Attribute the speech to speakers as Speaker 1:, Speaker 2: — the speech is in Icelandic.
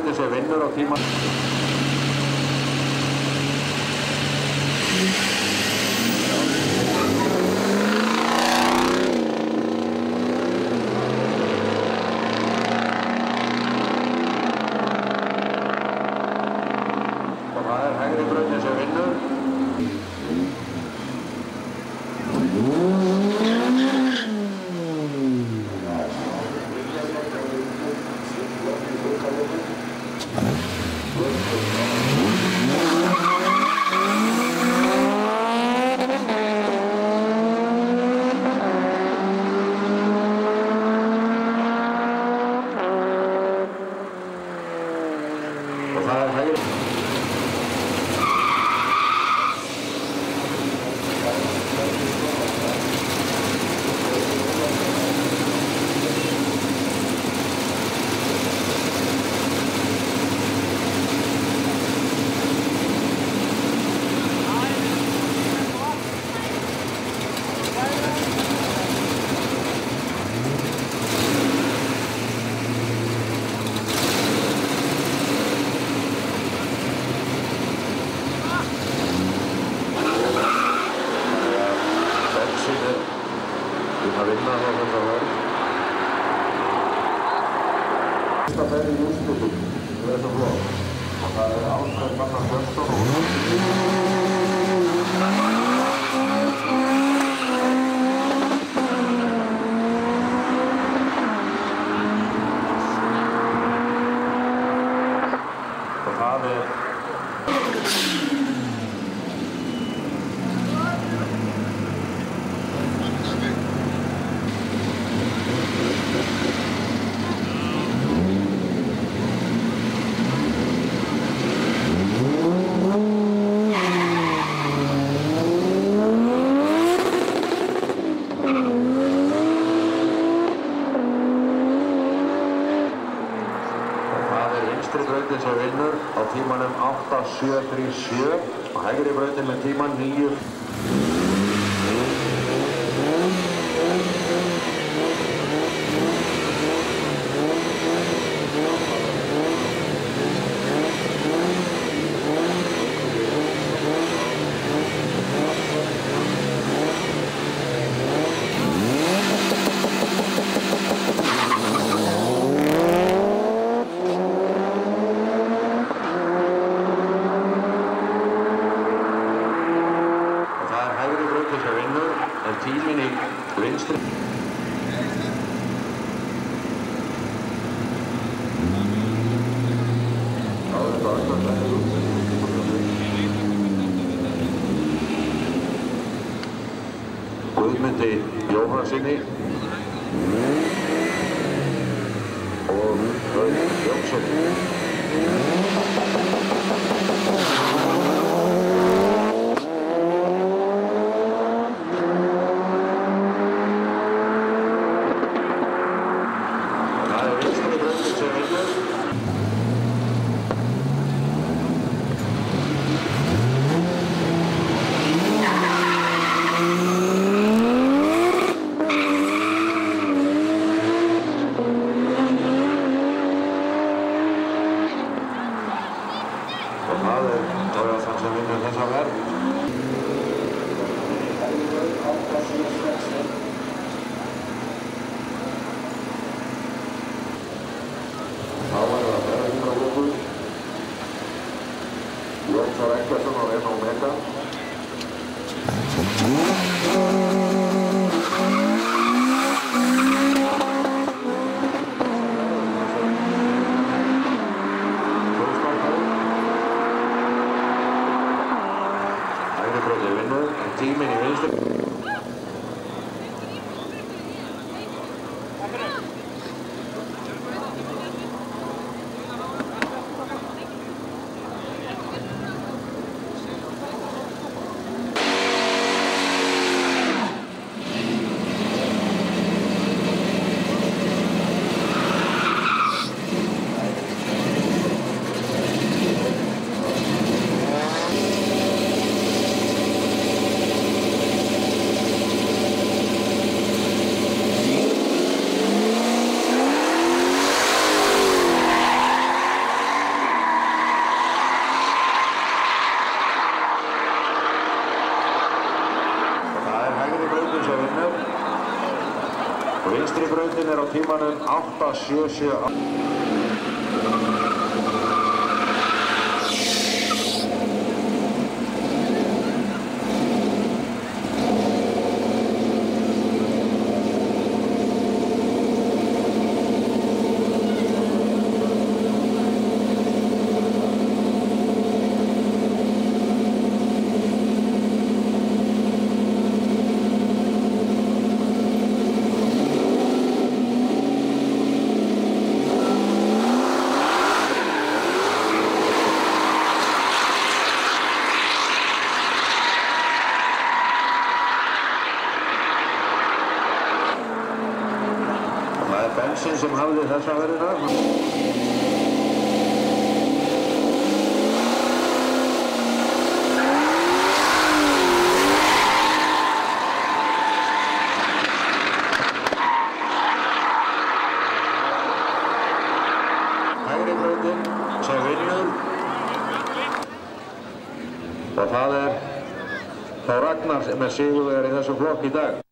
Speaker 1: brautin sem vinnur á tíma. Og það hægri brautin sem vinnur. Og það hægri. Að vinna á þetta verð. Fyrsta ferð í úrslitum við þessa flokk. Og það Ásgeir Fannar Björnsson og það vinstri brautin sem vinnur á tímanum 8.737 og hægri brautin með tíman 9. En tíminn í vinstri. Guðmundi Jóhannsinni og Jónsson. Og það Toyota sem vinnur þessa verð. Þá það ferðingarlókur. Jón Þór Eggertsson á Renault Omega. Tíminn í vinstri. Og vinstri brautin á tímanum 8.77. Það Benson sem hafði þessa verðina. Hægri brautin sem vinnur. Og það Þór Ragnar sem sigurvegari í þessu flokki í dag.